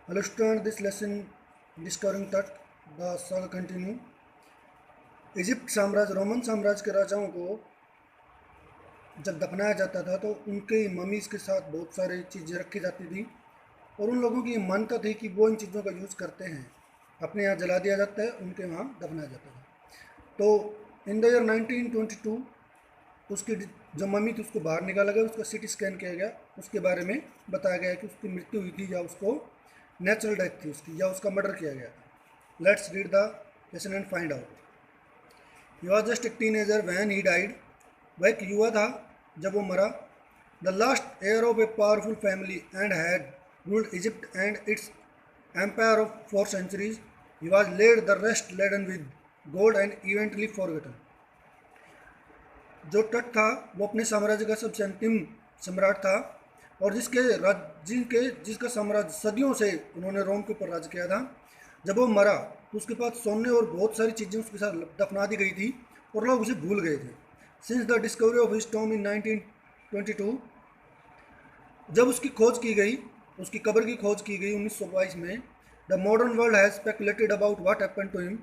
Hello student, this lesson discovering that the saga continue. Egypt साम्राज्य Roman साम्राज्य के राजाओं को जब दफनाया जाता था तो उनके ममीज़ के साथ बहुत सारी चीज़ें रखी जाती थी और उन लोगों की ये मान्यता थी कि वो इन चीज़ों का यूज़ करते हैं। अपने यहाँ जला दिया जाता है, उनके वहाँ दफनाया जाता था। तो इन द ईयर 1922 उसकी जो मम्मी थी उसको बाहर निकाला गया, उसका सीटी स्कैन किया गया, उसके बारे में बताया गया कि उसकी मृत्यु हुई थी या उसको नेचुरल डेथ थी उसकी या उसका मर्डर किया गया था। Let's read the lesson and find out. He was just a teenager when he died. वह एक युवा था जब वो मरा। The last heir of a powerful family and had ruled Egypt and its empire of 4 centuries. He was laid the rest laden with gold and eventually forgotten. जो Tut था वो अपने साम्राज्य का सबसे अंतिम सम्राट था और जिसका साम्राज्य सदियों से उन्होंने रोम के ऊपर राज किया था। जब वो मरा तो उसके पास सोने और बहुत सारी चीज़ें उसके साथ दफना दी गई थी और लोग उसे भूल गए थे। Since the discovery of his tomb in 1922, जब उसकी खोज की गई, उसकी कब्र की खोज की गई 1922 में, the modern world has speculated about what happened to him.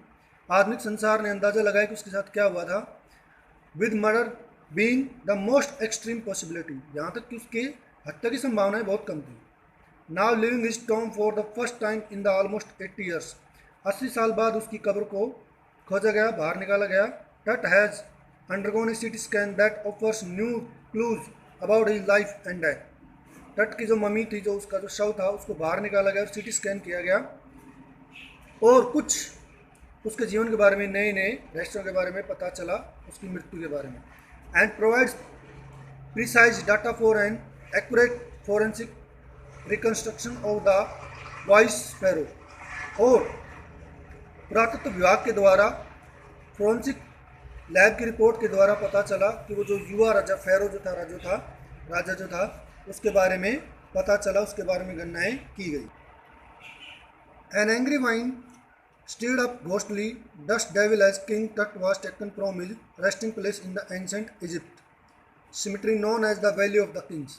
आधुनिक संसार ने अंदाज़ा लगाया कि उसके साथ क्या हुआ था। With murder being the most extreme possibility, यहाँ तक कि उसके हत्या की संभावनाएं बहुत कम थी। Now living his Tom for the first time in the almost 80 years, 80 साल बाद उसकी कब्र को खोजा गया, बाहर निकाला गया। टट has undergone A CT scan that offers new clues about his life and death. टट की जो मम्मी थी, जो उसका जो शव था, उसको बाहर निकाला गया और सीटी स्कैन किया गया और कुछ उसके जीवन के बारे में, नए नए रहस्यों के बारे में पता चला, उसकी मृत्यु के बारे में। And provides precise data for an accurate forensic reconstruction of the voice pharaoh. और पुरातत्व विभाग के द्वारा फोरेंसिक लैब की रिपोर्ट के द्वारा पता चला कि वो जो युवा राजा फेरो जो था, राजा जो था, उसके बारे में पता चला, उसके बारे में गणनाएं की गई। An angry wine stirred up ghostly dust devil as King Tut was taken from his resting place in the ancient Egypt cemetery known as the Valley of the Kings.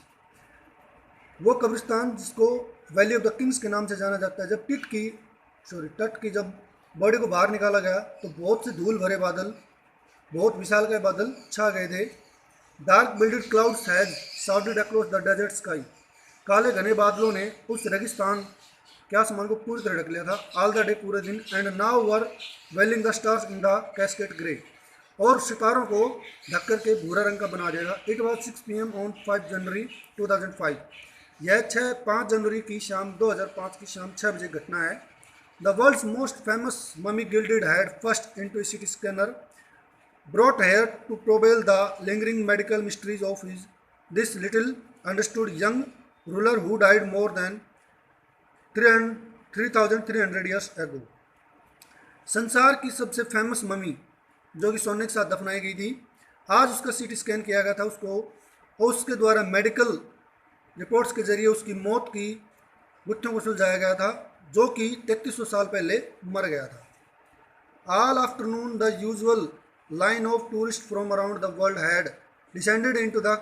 वो कब्रिस्तान जिसको वैली ऑफ द किंग्स के नाम से जाना जाता है। जब टट की जब बॉडी को बाहर निकाला गया तो बहुत से धूल भरे बादल, बहुत विशाल के बादल छा गए थे। Dark builded clouds has shrouded across the desert sky, काले घने बादलों ने उस रेगिस्तान के आसमान को पूरी तरह ढक लिया था। ऑल द डे, पूरे दिन। And now we're wailing the stars in the casket grey, और सितारों को ढक करके भूरा रंग का बना देगा। इट वॉज 6 PM ऑन 5 जनवरी 2005। यह 5 जनवरी की शाम 2005 की शाम 6 बजे घटना है। The world's most famous mummy gilded had first into a city scanner brought here to probable the lingering medical mysteries of this little understood young ruler who died more than 3,300 years ago. संसार की सबसे famous mummy जो कि सोने के साथ दफनाई गई थी, आज उसका सीटी स्कैन किया गया था उसको, और उसके द्वारा मेडिकल रिपोर्ट्स के जरिए उसकी मौत की गुत्थियों को सुलझाया गया था, जो कि 3300 साल पहले मर गया था। All afternoon the usual line of tourists from around the world had descended into the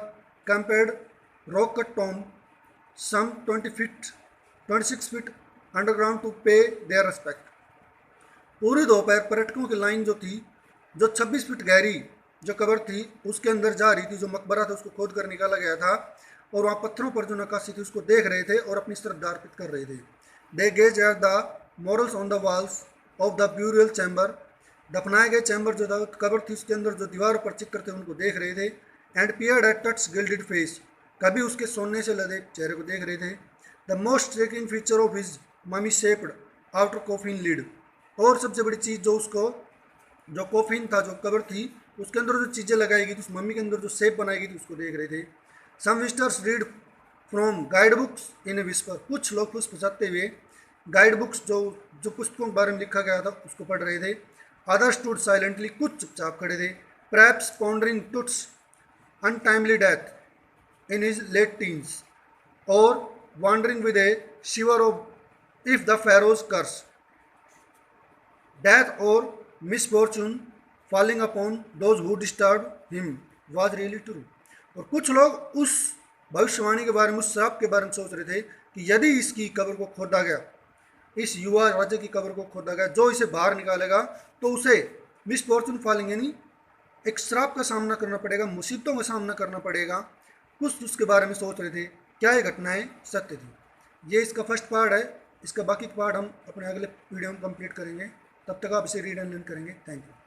compared rock cut tomb some 26 feet underground to pay their respect. पूरी दोपहर पर्यटकों की लाइन जो थी, जो 26 फीट गहरी जो कब्र थी उसके अंदर जा रही थी, जो मकबरा था उसको खोद कर निकाला गया था, और वहाँ पत्थरों पर जो नक्काशी थी उसको देख रहे थे और अपनी श्रद्धा अर्पित कर रहे थे। They gaze at the murals on the walls of the burial chamber, दफनाए गए चैम्बर जो था, कब्र थी, उसके अंदर जो दीवारों पर चित्र थे उनको देख रहे थे। And peered at Tut's gilded face, कभी उसके सोने से लदे चेहरे को देख रहे थे। The most striking feature of his mummy shaped outer coffin lid, और सबसे बड़ी चीज़ जो उसको, जो कॉफिन था, जो कब्र थी, उसके अंदर जो चीज़ें लगाई गई थी, उस मम्मी के अंदर जो शेप बनाई गई थी उसको देख रहे थे। Some visitors read from guide books in a whisper, कुछ लोग फुसफुसाते हुए गाइड बुक्स जो पुस्तकों के बारे में लिखा गया था उसको पढ़ रहे थे। Others stood silently, कुछ चुपचाप खड़े थे। Perhaps pondering Tut's untimely death in his late teens, or wondering with a shiver of if the Pharaoh's curse, death or misfortune falling upon those who disturbed him was really true. और कुछ लोग उस भविष्यवाणी के बारे में, उस श्राप के बारे में सोच रहे थे कि यदि इसकी कब्र को खोदा गया इस युवा राज्य की कब्र को खोदा गया। जो इसे बाहर निकालेगा तो उसे मिसफॉर्चून फॉलिंग यानी एक श्राप का सामना करना पड़ेगा, मुसीबतों का सामना करना पड़ेगा। कुछ उसके बारे में सोच रहे थे, क्या ये घटनाएं सत्य थी। ये इसका फर्स्ट पार्ट है। इसका बाकी पार्ट हम अपने अगले वीडियो में कंप्लीट करेंगे। तब तक आप इसे रीड एंड लर्न करेंगे। Thank you.